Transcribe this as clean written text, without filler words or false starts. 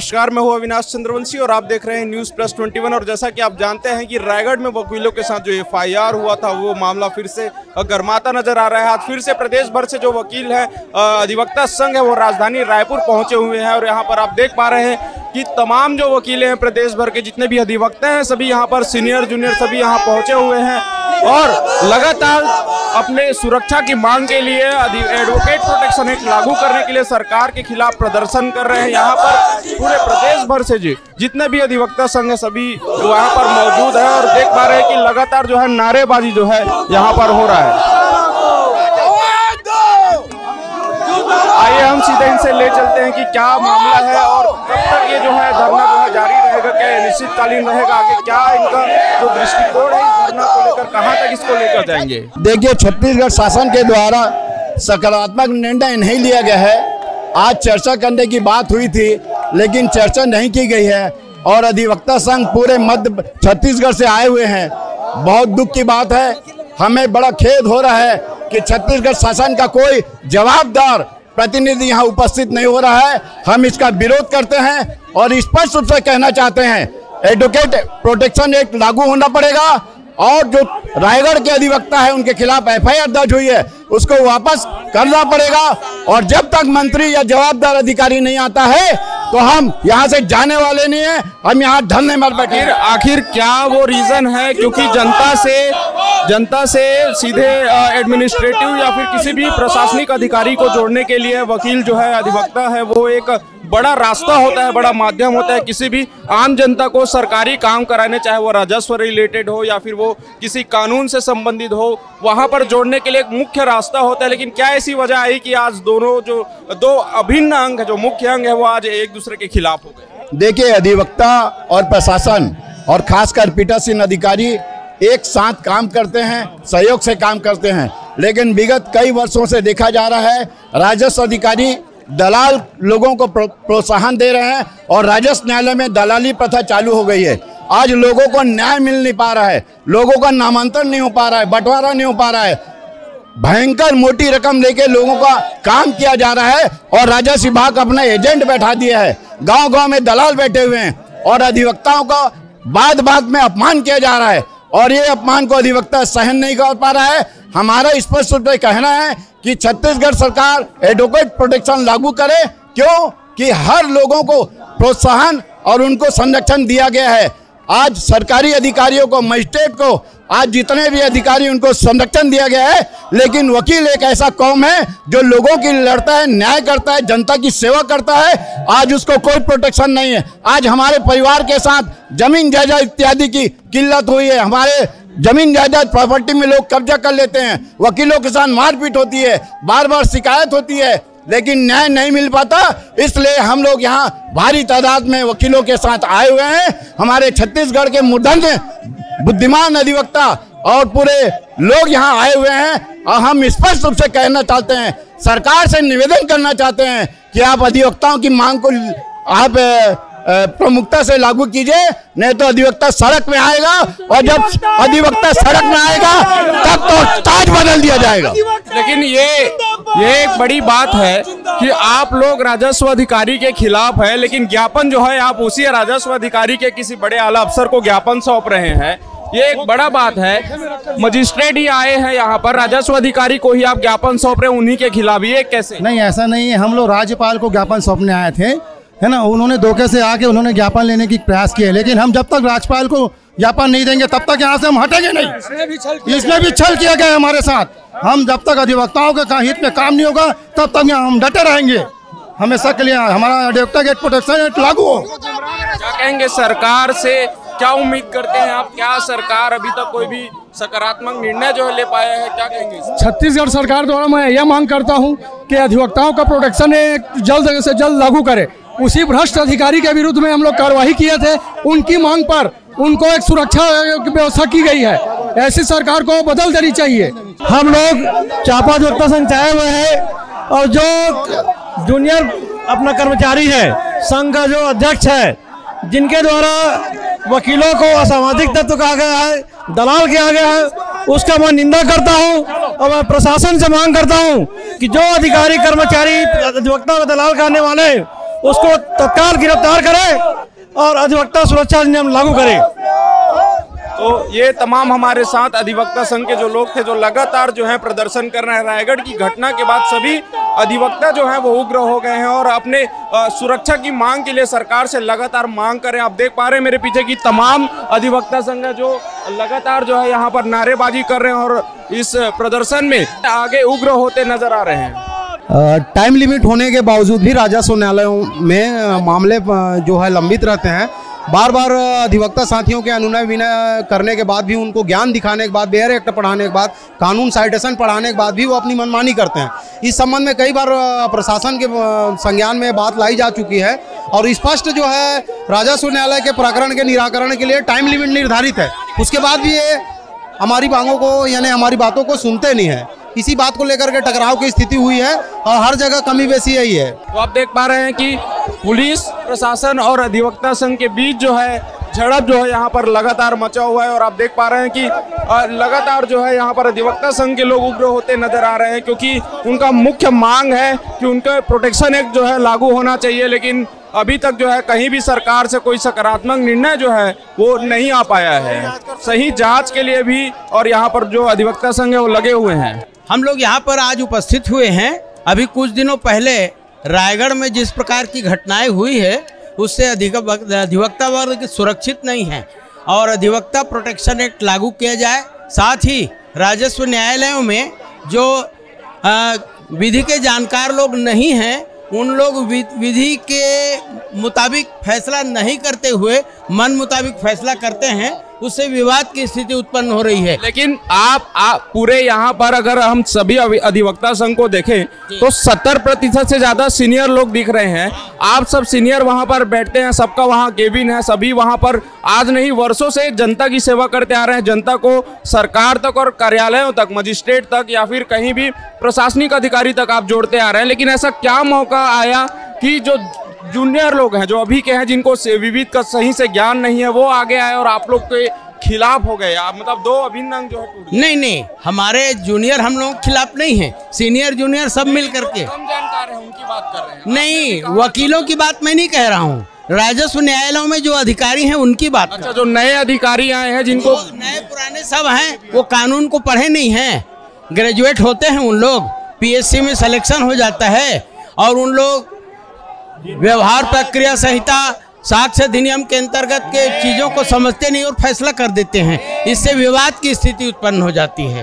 नमस्कार, मैं हूं अविनाश चंद्रवंशी और आप देख रहे हैं न्यूज़ प्लस 21। और जैसा कि आप जानते हैं कि रायगढ़ में वकीलों के साथ जो FIR हुआ था वो मामला फिर से गरमाता नजर आ रहा है। आज फिर से प्रदेश भर से जो वकील हैं, अधिवक्ता संघ है, वो राजधानी रायपुर पहुंचे हुए हैं। और यहाँ पर आप देख पा रहे हैं कि तमाम जो वकील हैं प्रदेश भर के, जितने भी अधिवक्ता हैं, सभी यहाँ पर सीनियर जूनियर सभी यहाँ पहुंचे हुए हैं और लगातार अपने सुरक्षा की मांग के लिए एडवोकेट प्रोटेक्शन एक्ट लागू करने के लिए सरकार के खिलाफ प्रदर्शन कर रहे हैं। यहाँ पर पूरे प्रदेश भर से जितने भी अधिवक्ता संघ है सभी वहाँ पर मौजूद है और देख पा रहे हैं कि लगातार जो है नारेबाजी जो है यहाँ पर हो रहा है। आइए हम सीधे इनसे ले चलते हैं कि क्या मामला है और कब तक ये जो है धरना जो है जारी रहेगा, क्या निश्चितकालीन रहेगा, आगे क्या इनका जो दृष्टिकोण है इस धरना को लेकर, कहां तक इसको लेकर जाएंगे। देखिए, छत्तीसगढ़ शासन के द्वारा सकारात्मक निर्णय नहीं लिया गया है। आज चर्चा करने की बात हुई थी लेकिन चर्चा नहीं की गई है और अधिवक्ता संघ पूरे मध्य छत्तीसगढ़ से आए हुए हैं। बहुत दुख की बात है, हमें बड़ा खेद हो रहा है कि छत्तीसगढ़ शासन का कोई जवाबदार प्रतिनिधि यहाँ उपस्थित नहीं हो रहा है। हम इसका विरोध करते हैं और स्पष्ट रूप से कहना चाहते हैं एडवोकेट प्रोटेक्शन एक्ट लागू होना पड़ेगा और जो रायगढ़ के अधिवक्ता है उनके खिलाफ FIR दर्ज हुई है उसको वापस करना पड़ेगा। और जब तक मंत्री या जवाबदार अधिकारी नहीं आता है तो हम यहाँ से जाने वाले नहीं है, हम यहाँ धरने में बैठे। आखिर क्या वो रीजन है? क्योंकि जनता से सीधे एडमिनिस्ट्रेटिव या फिर किसी भी प्रशासनिक अधिकारी को जोड़ने के लिए वकील जो है, अधिवक्ता है, वो एक बड़ा रास्ता होता है, बड़ा माध्यम होता है किसी भी आम जनता को सरकारी काम कराने, चाहे वो राजस्व रिलेटेड हो या फिर वो किसी कानून से संबंधित हो, वहां पर जोड़ने के लिए एक मुख्य रास्ता होता है। लेकिन क्या ऐसी वजह आई कि आज दोनों जो दो अभिन्न अंग है, जो मुख्य अंग है, वो आज एक दूसरे के खिलाफ हो गए? देखिए, अधिवक्ता और प्रशासन और खासकर पीठासीन अधिकारी एक साथ काम करते हैं, सहयोग से काम करते हैं। लेकिन विगत कई वर्षों से देखा जा रहा है राजस्व अधिकारी दलाल लोगों को प्रोत्साहन दे रहे हैं और राजस्व न्यायालय में दलाली प्रथा चालू हो गई है। आज लोगों को न्याय मिल नहीं पा रहा है, लोगों का नामांतरण नहीं हो पा रहा है, बंटवारा नहीं हो पा रहा है। भयंकर मोटी रकम लेके लोगों का काम किया जा रहा है और राजस्व विभाग अपना एजेंट बैठा दिया है। गांव-गांव में दलाल बैठे हुए हैं और अधिवक्ताओं का बात में अपमान किया जा रहा है और ये अपमान को अधिवक्ता सहन नहीं कर पा रहा है। हमारा स्पष्ट रूप से कहना है कि छत्तीसगढ़ सरकार एडवोकेट प्रोटेक्शन लागू करे। क्यों? कि हर लोगों को प्रोत्साहन और उनको संरक्षण दिया गया है। आज सरकारी अधिकारियों को, मजिस्ट्रेट को, आज जितने भी अधिकारी उनको संरक्षण दिया गया है। लेकिन वकील एक ऐसा कौम है जो लोगों की लड़ता है, न्याय करता है, जनता की सेवा करता है। आज उसको कोई प्रोटेक्शन नहीं है। आज हमारे परिवार के साथ जमीन जायदाद इत्यादि की किल्लत हुई है। हमारे जमीन जायदाद प्रॉपर्टी में लोग कब्जा कर लेते हैं, वकीलों के साथ मारपीट होती है, बार बार शिकायत होती है, लेकिन न्याय नहीं मिल पाता। इसलिए हम लोग यहाँ भारी तादाद में वकीलों के साथ आए हुए हैं। हमारे छत्तीसगढ़ के मूर्धन्य बुद्धिमान अधिवक्ता और पूरे लोग यहाँ आए हुए हैं और हम स्पष्ट रूप से कहना चाहते हैं, सरकार से निवेदन करना चाहते हैं कि आप अधिवक्ताओं की मांग को आप प्रमुखता से लागू कीजिए, नहीं तो अधिवक्ता सड़क में आएगा और जब अधिवक्ता सड़क में आएगा तब तो ताज बदल दिया जाएगा। लेकिन ये एक बड़ी बात है कि आप लोग राजस्व अधिकारी के खिलाफ है, लेकिन ज्ञापन जो है आप उसी राजस्व अधिकारी के किसी बड़े आला अफसर को ज्ञापन सौंप रहे हैं। ये एक बड़ा बात है। मजिस्ट्रेट ही आए हैं यहाँ पर, राजस्व अधिकारी को ही आप ज्ञापन सौंप रहे हैं उन्हीं के खिलाफ, ये कैसे? नहीं, ऐसा नहीं है। हम लोग राज्यपाल को ज्ञापन सौंपने आए थे, है ना। उन्होंने धोखे से आके उन्होंने ज्ञापन लेने की प्रयास किए, लेकिन हम जब तक राज्यपाल को ज्ञापन नहीं देंगे तब तक यहाँ से हम हटेंगे नहीं। इसमें भी छल किया गया हमारे साथ। हम जब तक अधिवक्ताओं के हित में काम नहीं होगा तब तक यहाँ हम डटे रहेंगे हमेशा के लिए। हमारा एडवोकेट प्रोटेक्शन एक्ट लागू हो। क्या कहेंगे सरकार से, क्या उम्मीद करते हैं आप? क्या सरकार अभी तक कोई भी सकारात्मक निर्णय जो है ले पाया है? क्या कहेंगे? छत्तीसगढ़ सरकार द्वारा मैं यह मांग करता हूं कि अधिवक्ताओं का प्रोटेक्शन एक्ट जल्द से जल्द लागू करे। उसी भ्रष्ट अधिकारी के विरुद्ध में हम लोग कार्रवाई किए थे, उनकी मांग पर उनको एक सुरक्षा व्यवस्था की गई है। ऐसी सरकार को बदल देनी चाहिए। हम लोग चापा अधिवक्ता संघ आए हुए हैं और जो जूनियर अपना कर्मचारी है, संघ का जो अध्यक्ष है, जिनके द्वारा वकीलों को असामाजिक तत्व कहा गया है, दलाल किया गया है, उसका मैं निंदा करता हूं और मैं प्रशासन से मांग करता हूं कि जो अधिकारी कर्मचारी अधिवक्ता को दलाल करने वाले उसको तत्काल गिरफ्तार करें और अधिवक्ता सुरक्षा अधिनियम लागू करें। तो ये तमाम हमारे साथ अधिवक्ता संघ के जो लोग थे जो लगातार जो है प्रदर्शन कर रहे हैं। रायगढ़ की घटना के बाद सभी अधिवक्ता जो है वो उग्र हो गए हैं और अपने सुरक्षा की मांग के लिए सरकार से लगातार मांग कर रहे हैं। आप देख पा रहे हैं मेरे पीछे की तमाम अधिवक्ता संघ है जो लगातार जो है यहाँ पर नारेबाजी कर रहे हैं और इस प्रदर्शन में आगे उग्र होते नजर आ रहे हैं। टाइम लिमिट होने के बावजूद भी राजस्व न्यायालयों में मामले जो है लंबित रहते हैं। बार बार अधिवक्ता साथियों के अनुनय विनय करने के बाद भी, उनको ज्ञान दिखाने के बाद, बेयर एक्ट पढ़ाने के बाद, कानून साइटेशन पढ़ाने के बाद भी वो अपनी मनमानी करते हैं। इस संबंध में कई बार प्रशासन के संज्ञान में बात लाई जा चुकी है और स्पष्ट जो है राजस्व न्यायालय के प्रकरण के निराकरण के लिए टाइम लिमिट निर्धारित है। उसके बाद भी ये हमारी मांगों को यानी हमारी बातों को सुनते नहीं है। इसी बात को लेकर के टकराव की स्थिति हुई है और हर जगह कमी बेसी यही है। तो आप देख पा रहे हैं कि पुलिस प्रशासन और अधिवक्ता संघ के बीच जो है झड़प जो है यहाँ पर लगातार मचा हुआ है और आप देख पा रहे हैं कि लगातार जो है यहाँ पर अधिवक्ता संघ के लोग उग्र होते नजर आ रहे हैं क्योंकि उनका मुख्य मांग है कि उनका प्रोटेक्शन एक्ट जो है लागू होना चाहिए। लेकिन अभी तक जो है कहीं भी सरकार से कोई सकारात्मक निर्णय जो है वो नहीं आ पाया है। सही जांच के लिए भी और यहाँ पर जो अधिवक्ता संघ है वो लगे हुए हैं। हम लोग यहाँ पर आज उपस्थित हुए हैं। अभी कुछ दिनों पहले रायगढ़ में जिस प्रकार की घटनाएं हुई है उससे अधिवक्ता वर्ग सुरक्षित नहीं है और अधिवक्ता प्रोटेक्शन एक्ट लागू किया जाए। साथ ही राजस्व न्यायालयों में जो विधि के जानकार लोग नहीं हैं उन लोग विधि के मुताबिक फैसला नहीं करते हुए मन मुताबिक फैसला करते हैं, उससे विवाद की स्थिति उत्पन्न हो रही है। लेकिन आप पूरे यहाँ पर अगर हम सभी अधिवक्ता संघ को देखें तो 70% से ज्यादा सीनियर लोग दिख रहे हैं। आप सब सीनियर वहाँ पर बैठते हैं, सबका वहाँ केबिन है, सभी वहाँ पर आज नहीं वर्षों से जनता की सेवा करते आ रहे हैं। जनता को सरकार तक और कार्यालयों तक, मजिस्ट्रेट तक या फिर कहीं भी प्रशासनिक अधिकारी तक आप जोड़ते आ रहे हैं। लेकिन ऐसा क्या मौका आया कि जो जूनियर लोग हैं, जो अभी के हैं, जिनको विविध का सही से ज्ञान नहीं है, वो आगे आए और आप लोग के खिलाफ हो गए? आप मतलब दो अभिन्न अंग जो है टूट गए। नहीं, हमारे जूनियर हम लोग खिलाफ नहीं है, सीनियर जूनियर सब मिल करके कम जानकार है उनकी बात कर रहे हैं। नहीं, वकीलों की बात मैं नहीं कह रहा हूँ, राजस्व न्यायालयों में जो अधिकारी हैं उनकी बात। अच्छा, जो नए अधिकारी आए हैं जिनको नए पुराने सब हैं वो कानून को पढ़े नहीं हैं, ग्रेजुएट होते हैं उन लोग, पीएससी में सिलेक्शन हो जाता है और उन लोग व्यवहार प्रक्रिया संहिता साक्ष्य अधिनियम के अंतर्गत के चीज़ों को समझते नहीं और फैसला कर देते हैं। इससे विवाद की स्थिति उत्पन्न हो जाती है।